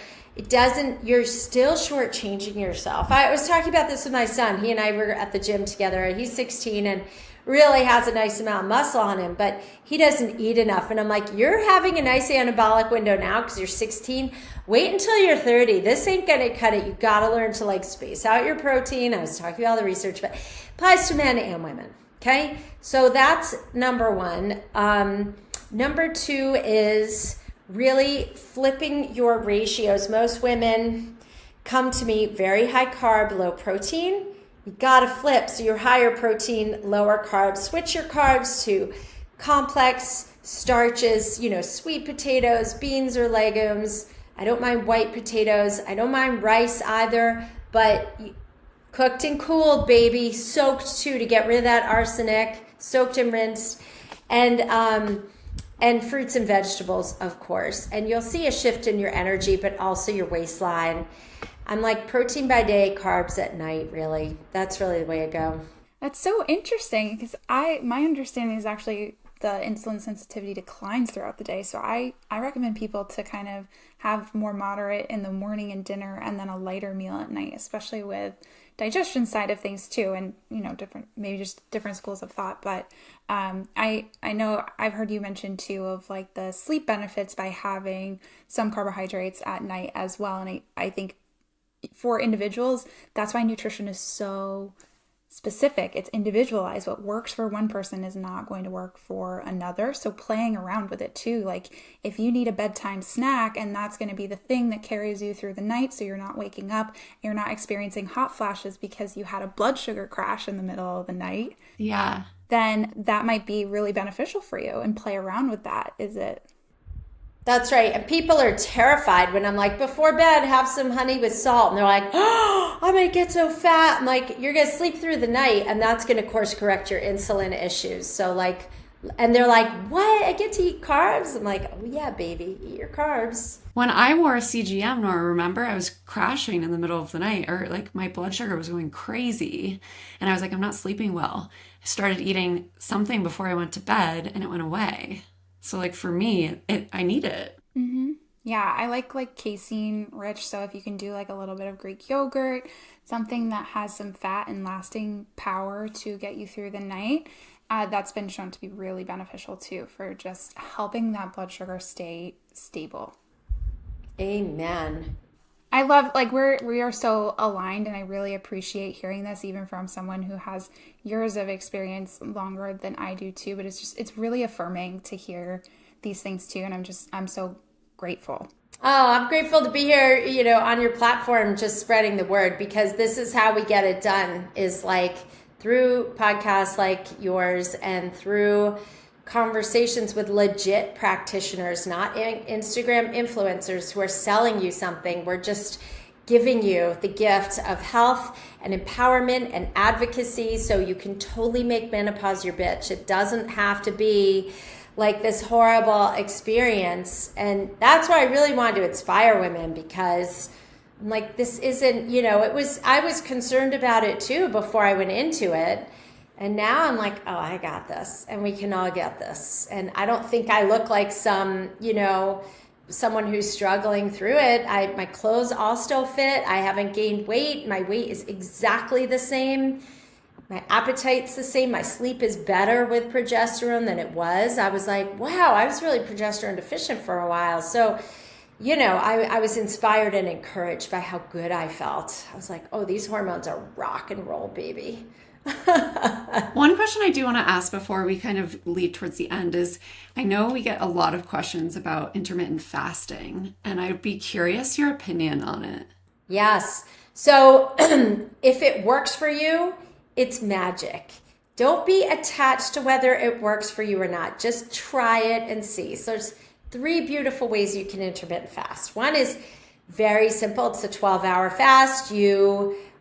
[SPEAKER 3] you're still shortchanging yourself. I was talking about this with my son. He and I were at the gym together. He's 16 and really has a nice amount of muscle on him, but he doesn't eat enough. And I'm like, you're having a nice anabolic window now because you're 16. Wait until you're 30. This ain't going to cut it. You got to learn to like space out your protein. I was talking about all the research, but it applies to men and women. Okay. So that's number one. Number two is really flipping your ratios. Most women come to me very high carb, low protein. You got to flip. So you're higher protein, lower carbs. Switch your carbs to complex starches, sweet potatoes, beans or legumes. I don't mind white potatoes. I don't mind rice either, but cooked and cooled, baby. Soaked too, to get rid of that arsenic. Soaked and rinsed. And fruits and vegetables, of course. And you'll see a shift in your energy, but also your waistline. I'm like protein by day, carbs at night, really. That's really the way to go.
[SPEAKER 2] That's so interesting, because my understanding is actually the insulin sensitivity declines throughout the day. So I recommend people to kind of have more moderate in the morning and dinner, and then a lighter meal at night, especially with digestion side of things too, and different schools of thought. But I know I've heard you mention too of like the sleep benefits by having some carbohydrates at night as well. And I think for individuals, that's why nutrition is so specific, it's individualized. What works for one person is not going to work for another. So playing around with it too. Like if you need a bedtime snack and that's going to be the thing that carries you through the night, so you're not waking up, you're not experiencing hot flashes because you had a blood sugar crash in the middle of the night.
[SPEAKER 1] Yeah.
[SPEAKER 2] Then that might be really beneficial for you, and play around with that. Is it?
[SPEAKER 3] That's right. And people are terrified when I'm like, before bed, have some honey with salt. And they're like, oh, I'm going to get so fat. I'm like, you're going to sleep through the night. And that's going to course correct your insulin issues. So like, and they're like, what? I get to eat carbs? I'm like, oh yeah, baby, eat your carbs.
[SPEAKER 1] When I wore a CGM, Nora, remember, I was crashing in the middle of the night, or like my blood sugar was going crazy. And I was like, I'm not sleeping well. I started eating something before I went to bed and it went away. So like for me, I need it.
[SPEAKER 2] Mm-hmm. Yeah, I like casein rich. So if you can do like a little bit of Greek yogurt, something that has some fat and lasting power to get you through the night, that's been shown to be really beneficial too for just helping that blood sugar stay stable.
[SPEAKER 3] Amen.
[SPEAKER 2] I love, like, we are so aligned, and I really appreciate hearing this even from someone who has years of experience, longer than I do too. But it's really affirming to hear these things too, and I'm so grateful.
[SPEAKER 3] Oh, I'm grateful to be here, on your platform, just spreading the word, because this is how we get it done, is like through podcasts like yours and through conversations with legit practitioners, not Instagram influencers who are selling you something. We're just giving you the gift of health and empowerment and advocacy so you can totally make menopause your bitch. It doesn't have to be like this horrible experience. And that's why I really wanted to inspire women, because I'm like, this isn't, I was concerned about it too before I went into it. And now I'm like, oh, I got this, and we can all get this. And I don't think I look like someone who's struggling through it. My clothes all still fit. I haven't gained weight. My weight is exactly the same. My appetite's the same. My sleep is better with progesterone than it was. I was like, wow, I was really progesterone deficient for a while. So, I was inspired and encouraged by how good I felt. I was like, oh, these hormones are rock and roll, baby.
[SPEAKER 1] One question I do want to ask before we kind of lead towards the end is, I know we get a lot of questions about intermittent fasting, and I'd be curious your opinion on it.
[SPEAKER 3] Yes. So if it works for you, it's magic. Don't be attached to whether it works for you or not. Just try it and see. So there's 3 beautiful ways you can intermittent fast. One is very simple. It's a 12-hour fast.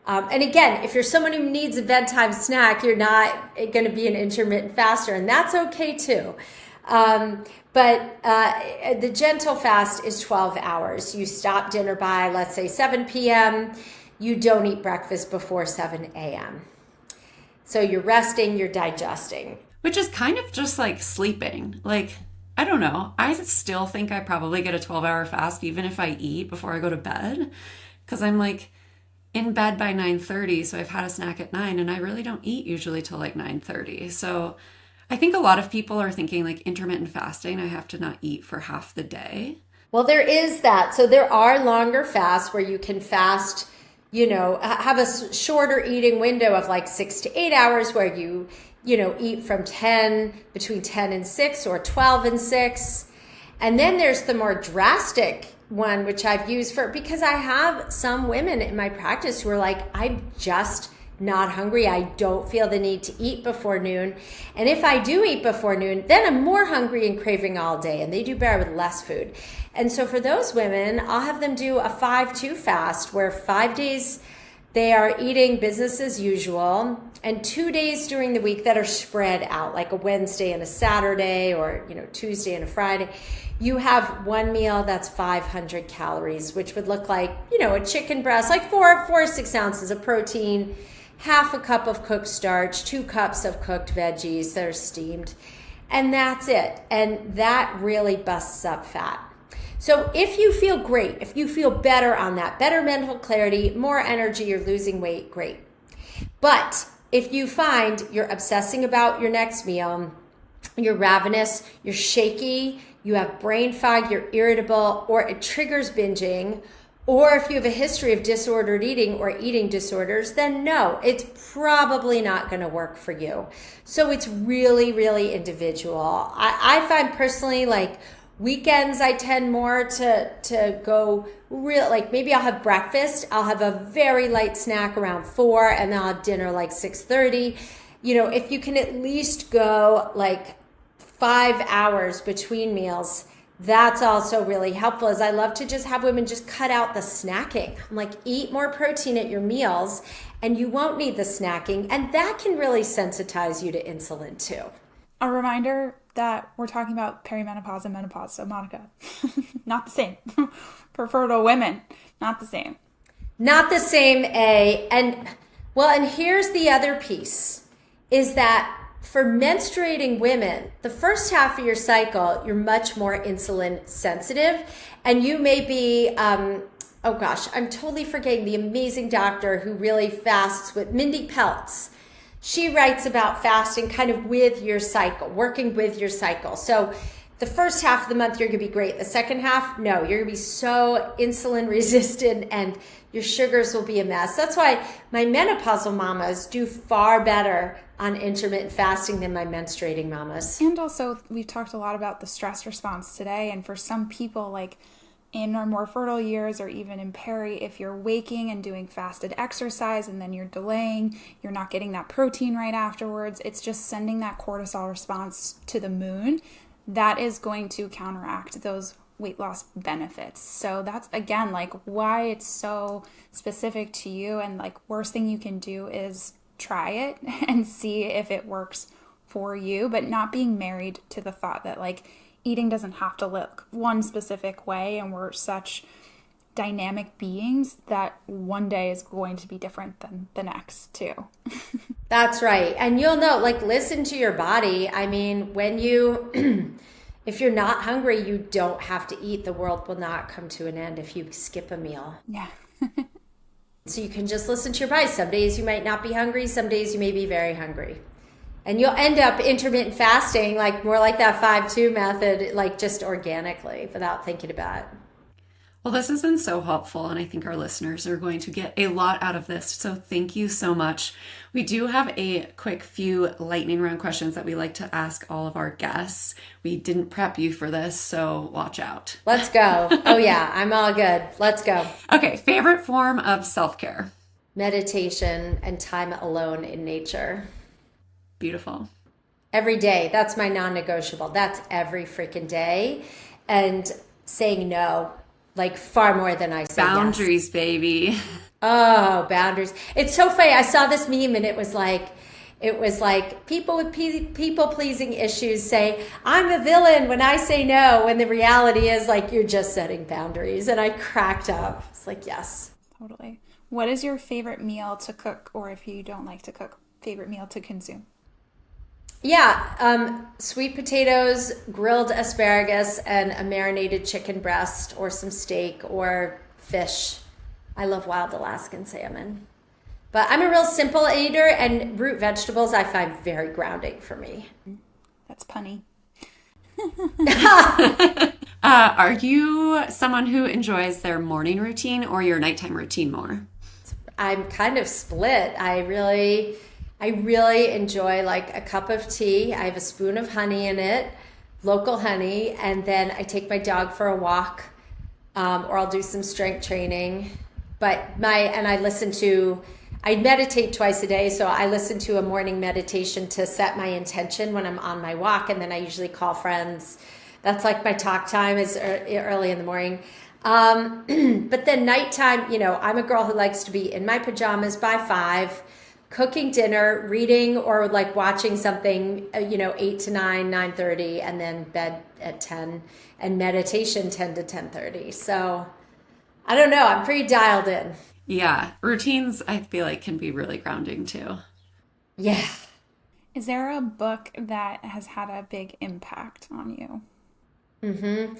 [SPEAKER 3] And again, if you're someone who needs a bedtime snack, you're not going to be an intermittent faster, and that's okay too. But the gentle fast is 12 hours. You stop dinner by, let's say, 7 p.m. You don't eat breakfast before 7 a.m. So you're resting, you're digesting.
[SPEAKER 1] Which is kind of just like sleeping. Like, I don't know. I still think I probably get a 12-hour fast even if I eat before I go to bed, because I'm like in bed by 9:30, so I've had a snack at 9, and I really don't eat usually till like 9:30. So I think a lot of people are thinking like intermittent fasting, I have to not eat for half the day.
[SPEAKER 3] Well, there is that. So there are longer fasts where you can fast, have a shorter eating window of like 6 to 8 hours where you eat from between 10 and 6 or 12 and 6. And then there's the more drastic one, which I've used because I have some women in my practice who are like, I'm just not hungry. I don't feel the need to eat before noon. And if I do eat before noon, then I'm more hungry and craving all day, and they do better with less food. And so for those women, I'll have them do a 5-2 fast where 5 days they are eating business as usual, and 2 days during the week that are spread out, like a Wednesday and a Saturday, or Tuesday and a Friday. You have one meal that's 500 calories, which would look like, a chicken breast, like 4 to 6 ounces of protein, half a cup of cooked starch, 2 cups of cooked veggies that are steamed, and that's it. And that really busts up fat. So if you feel great, if you feel better on that, better mental clarity, more energy, you're losing weight, great. But if you find you're obsessing about your next meal, you're ravenous, you're shaky, you have brain fog, you're irritable, or it triggers binging, Or if you have a history of disordered eating or eating disorders, then no, it's probably not going to work for you. So it's really, really individual. I find personally, like weekends, I tend more to go real, like maybe I'll have breakfast, I'll have a very light snack around 4, and then I'll have dinner like 6:30. If you can at least go like 5 hours between meals, that's also really helpful. Is I love to just have women just cut out the snacking. I'm like, eat more protein at your meals and you won't need the snacking. And that can really sensitize you to insulin too.
[SPEAKER 2] A reminder that we're talking about perimenopause and menopause. So Monica, not the same. For fertile women, not the same.
[SPEAKER 3] Not the same, And here's the other piece is that for menstruating women, the first half of your cycle, you're much more insulin sensitive. And you may be, I'm totally forgetting the amazing doctor who really fasts with Mindy Peltz. She writes about fasting kind of with your cycle, working with your cycle. So the first half of the month, you're going to be great. The second half, no, you're going to be so insulin resistant and your sugars will be a mess. That's why my menopausal mamas do far better on intermittent fasting than my menstruating mamas.
[SPEAKER 2] And also, we've talked a lot about the stress response today. And for some people, like in our more fertile years or even in peri, if you're waking and doing fasted exercise and then you're delaying, you're not getting that protein right afterwards, it's just sending that cortisol response to the moon. That is going to counteract those weight loss benefits. So that's, again, like why it's so specific to you. And like worst thing you can do is try it and see if it works for you, but not being married to the thought that like eating doesn't have to look one specific way. And we're such dynamic beings that one day is going to be different than the next too.
[SPEAKER 3] That's right. And you'll know, like, listen to your body. I mean, when you, if you're not hungry, you don't have to eat. The world will not come to an end if you skip a meal.
[SPEAKER 2] Yeah.
[SPEAKER 3] So you can just listen to your body. Some days you might not be hungry. Some days you may be very hungry. And you'll end up intermittent fasting, like more like that 5-2 method, like just organically without thinking about it.
[SPEAKER 1] Well, this has been so helpful, and I think our listeners are going to get a lot out of this. So thank you so much. We do have a quick few lightning round questions that we like to ask all of our guests. We didn't prep you for this, so watch out.
[SPEAKER 3] Let's go. Oh yeah, I'm all good. Let's go.
[SPEAKER 1] Okay, favorite form of self-care?
[SPEAKER 3] Meditation and time alone in nature.
[SPEAKER 1] Beautiful.
[SPEAKER 3] Every day. That's my non-negotiable. That's every freaking day. And saying no, like far more than I say
[SPEAKER 1] boundaries,
[SPEAKER 3] yes.
[SPEAKER 1] Baby.
[SPEAKER 3] Oh, boundaries. It's so funny. I saw this meme and it was like people with people-pleasing issues say, I'm the villain when I say no, when the reality is like you're just setting boundaries. And I cracked up. It's like, yes.
[SPEAKER 2] Totally. What is your favorite meal to cook, or if you don't like to cook, favorite meal to consume?
[SPEAKER 3] Yeah, sweet potatoes, grilled asparagus, and a marinated chicken breast or some steak or fish. I love wild Alaskan salmon. But I'm a real simple eater, and root vegetables I find very grounding for me.
[SPEAKER 2] That's punny.
[SPEAKER 3] Are
[SPEAKER 1] you someone who enjoys their morning routine or your nighttime routine more?
[SPEAKER 3] I'm kind of split. I really enjoy like a cup of tea. I have a spoon of honey in it, local honey, and then I take my dog for a walk, or I'll do some strength training. I meditate twice a day, so I listen to a morning meditation to set my intention when I'm on my walk, and then I usually call friends. That's like my talk time is early in the morning. But then nighttime, I'm a girl who likes to be in my pajamas by 5, cooking dinner, reading, or like watching something, 8 to 9, 9:30, and then bed at 10, and meditation 10 to 10:30. So I don't know. I'm pretty dialed in.
[SPEAKER 1] Yeah. Routines, I feel like, can be really grounding too.
[SPEAKER 3] Yeah.
[SPEAKER 2] Is there a book that has had a big impact on you?
[SPEAKER 3] Mm-hmm.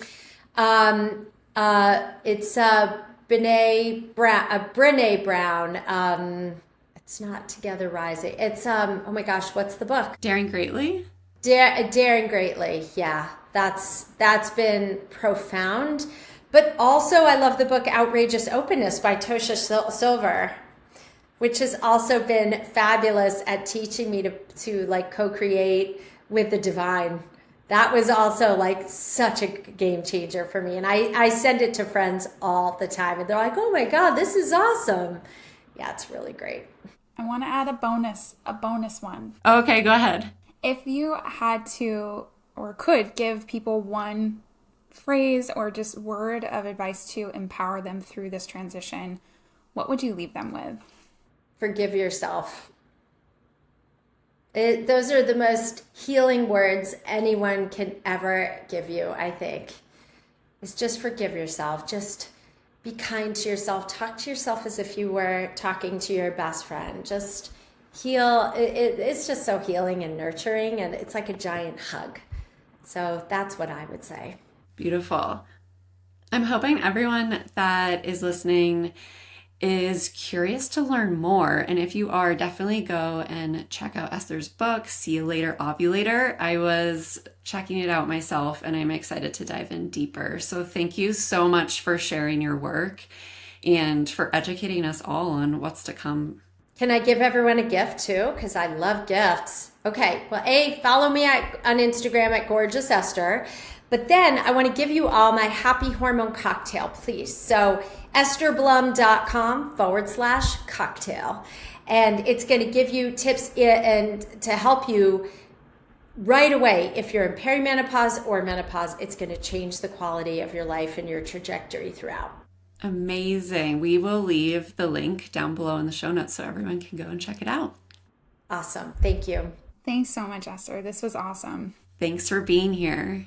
[SPEAKER 3] It's Brené Brown. It's not Together Rising. It's, oh my gosh, what's the book?
[SPEAKER 1] Daring Greatly?
[SPEAKER 3] Daring Greatly. Yeah. That's been profound. But also, I love the book Outrageous Openness by Tosha Silver, which has also been fabulous at teaching me to like co-create with the divine. That was also like such a game changer for me. And I send it to friends all the time. And they're like, oh my God, this is awesome. Yeah, it's really great.
[SPEAKER 2] I want to add a bonus one.
[SPEAKER 1] Okay, go ahead.
[SPEAKER 2] If you had to or could give people one phrase or just word of advice to empower them through this transition, what would you leave them with?
[SPEAKER 3] Forgive yourself. Those are the most healing words anyone can ever give you, I think. It's just forgive yourself. Just be kind to yourself. Talk to yourself as if you were talking to your best friend. Just heal. It's just so healing and nurturing, and it's like a giant hug. So that's what I would say.
[SPEAKER 1] Beautiful. I'm hoping everyone that is listening is curious to learn more. And if you are, definitely go and check out Esther's book, See You Later, Ovulator. I was checking it out myself and I'm excited to dive in deeper. So thank you so much for sharing your work and for educating us all on what's to come.
[SPEAKER 3] Can I give everyone a gift too? Because I love gifts. Okay, well, follow me on Instagram at Gorgeous Esther. But then I want to give you all my happy hormone cocktail, please. So estherblum.com/cocktail. And it's going to give you tips and to help you right away. If you're in perimenopause or menopause, it's going to change the quality of your life and your trajectory throughout.
[SPEAKER 1] Amazing. We will leave the link down below in the show notes so everyone can go and check it out.
[SPEAKER 3] Awesome. Thank you.
[SPEAKER 2] Thanks so much, Esther. This was awesome.
[SPEAKER 1] Thanks for being here.